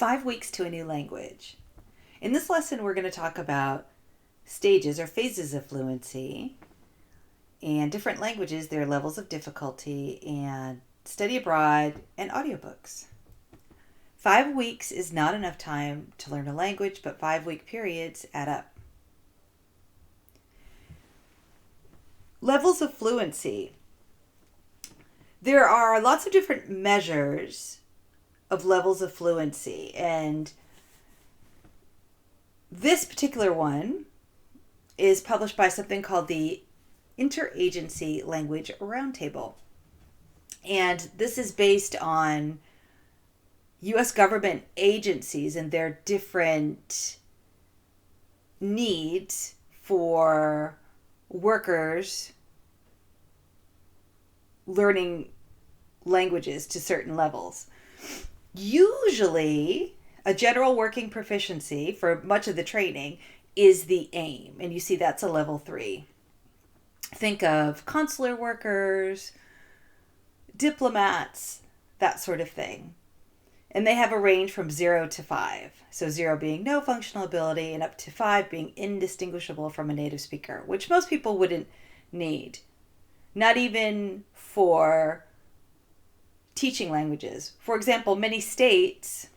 5 weeks to a new language. In this lesson, we're going to talk about stages or phases of fluency and different languages, their levels of difficulty, and study abroad and audiobooks. 5 weeks is not enough time to learn a language, but 5-week periods add up. Levels of fluency. There are lots of different measures of levels of fluency, and this particular one is published by something called the Interagency Language Roundtable. And this is based on U.S. government agencies and their different needs for workers learning languages to certain levels. Usually, a general working proficiency for much of the training is the aim, and you see that's a level 3. Think of consular workers, diplomats, that sort of thing. And they have a range from 0 to 5. So 0 being no functional ability and up to 5 being indistinguishable from a native speaker, which most people wouldn't need. Not even for teaching languages. For example, many states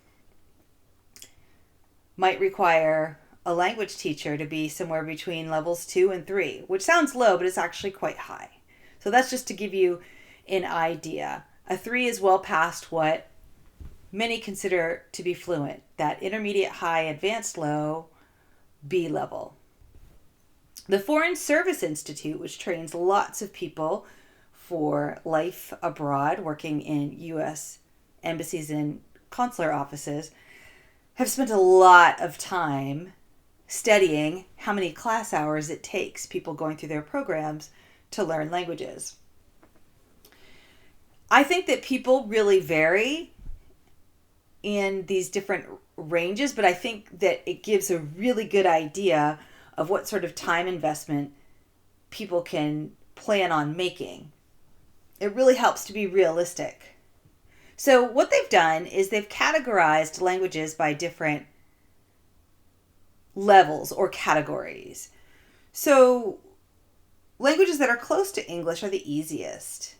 might require a language teacher to be somewhere between levels 2 and 3, which sounds low, but it's actually quite high. So that's just to give you an idea. A 3 is well past what many consider to be fluent, that intermediate high, advanced low, B level. The Foreign Service Institute, which trains lots of people for life abroad, working in U.S. embassies and consular offices, have spent a lot of time studying how many class hours it takes people going through their programs to learn languages. I think that people really vary in these different ranges, but I think that it gives a really good idea of what sort of time investment people can plan on making. It really helps to be realistic. So what they've done is they've categorized languages by different levels or categories. So languages that are close to English are the easiest,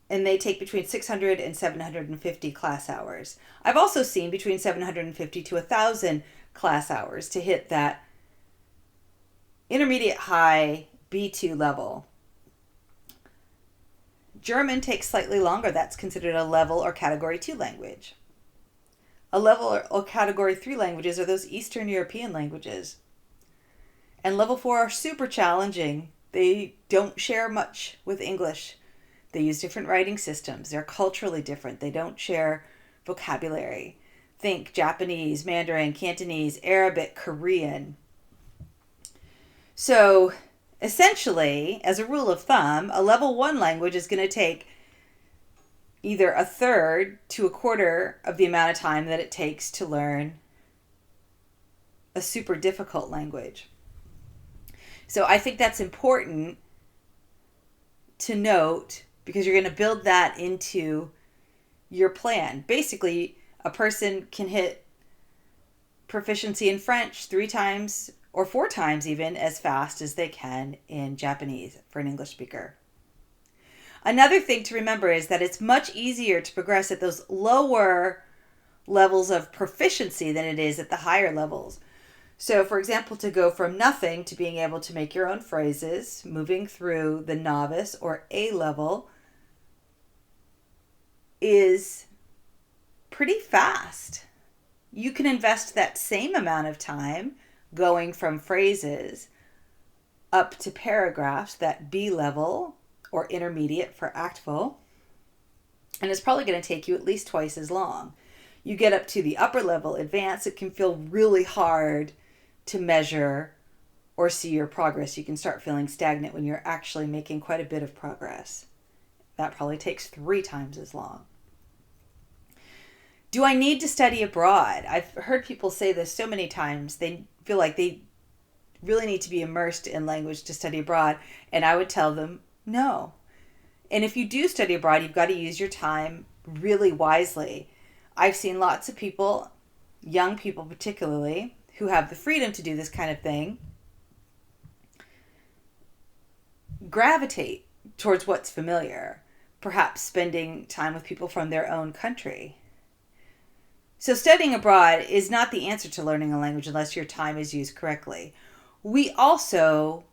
and they take between 600 and 750 class hours. I've also seen between 750 to 1,000 class hours to hit that intermediate high B2 level. German takes slightly longer. That's considered a level or category 2 language. A level or category 3 languages are those Eastern European languages. And level 4 are super challenging. They don't share much with English. They use different writing systems. They're culturally different. They don't share vocabulary. Think Japanese, Mandarin, Cantonese, Arabic, Korean. So essentially, as a rule of thumb, a level 1 language is going to take either a third to a quarter of the amount of time that it takes to learn a super difficult language. So I think that's important to note, because you're going to build that into your plan. Basically, a person can hit proficiency in French 3 times or 4 times even as fast as they can in Japanese for an English speaker. Another thing to remember is that it's much easier to progress at those lower levels of proficiency than it is at the higher levels. So, for example, to go from nothing to being able to make your own phrases, moving through the novice or A level, is pretty fast. You can invest that same amount of time going from phrases up to paragraphs, that B level or intermediate for actful, and it's probably going to take you at least twice as long. You get up to the upper level, advanced, it can feel really hard to measure or see your progress. You can start feeling stagnant when you're actually making quite a bit of progress. That probably takes 3 times as long. Do I need to study abroad? I've heard people say this so many times. They feel like they really need to be immersed in language to study abroad. And I would tell them, no. And if you do study abroad, you've got to use your time really wisely. I've seen lots of people young people particularly, who have the freedom to do this kind of thing, gravitate towards what's familiar, perhaps spending time with people from their own country. So studying abroad is not the answer to learning a language unless your time is used correctly. We also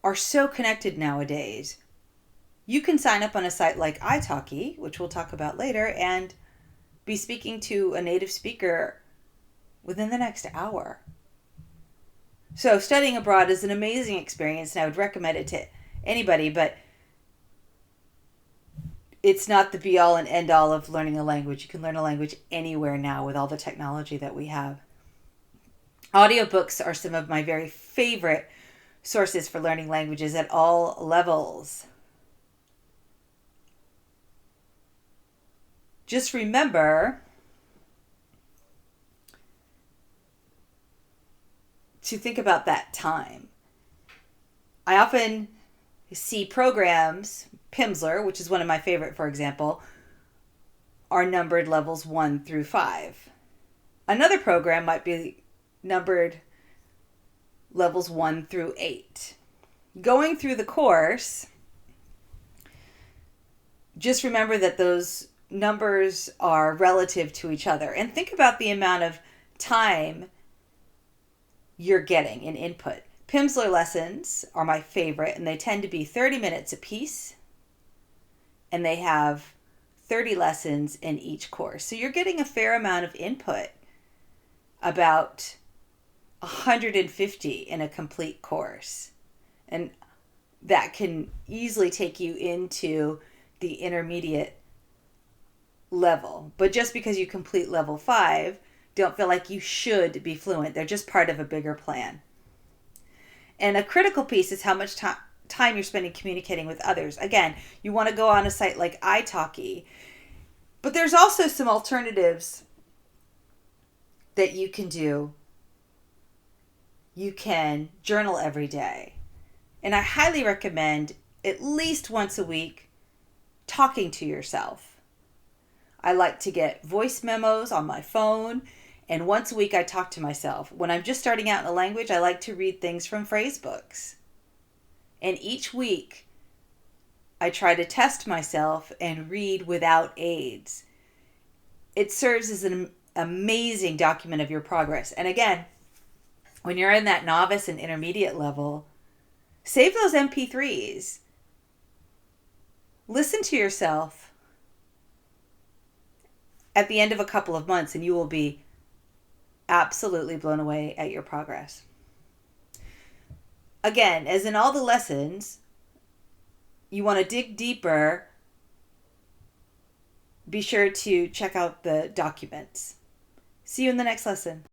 are so connected nowadays. You can sign up on a site like italki, which we'll talk about later, and be speaking to a native speaker within the next hour. So studying abroad is an amazing experience, and I would recommend it to anybody, but it's not the be-all and end-all of learning a language. You can learn a language anywhere now with all the technology that we have. Audiobooks are some of my very favorite sources for learning languages at all levels. Just remember to think about that time. I often see programs, Pimsleur, which is one of my favorite, for example, are numbered levels 1 through 5. Another program might be numbered levels 1 through 8. Going through the course, just remember that those numbers are relative to each other, and think about the amount of time you're getting in input. Pimsleur lessons are my favorite, and they tend to be 30 minutes apiece, and they have 30 lessons in each course. So you're getting a fair amount of input, about 150 in a complete course. And that can easily take you into the intermediate level. But just because you complete level 5, don't feel like you should be fluent. They're just part of a bigger plan. And a critical piece is how much time you're spending communicating with others. Again, you want to go on a site like italki, but there's also some alternatives that you can do. You can journal every day. And I highly recommend at least once a week talking to yourself. I like to get voice memos on my phone, and once a week I talk to myself. When I'm just starting out in a language, I like to read things from phrase books. And each week I try to test myself and read without aids. It serves as an amazing document of your progress. And again, when you're in that novice and intermediate level, save those MP3s. Listen to yourself at the end of a couple of months, and you will be absolutely blown away at your progress. Again, as in all the lessons, you want to dig deeper. Be sure to check out the documents. See you in the next lesson.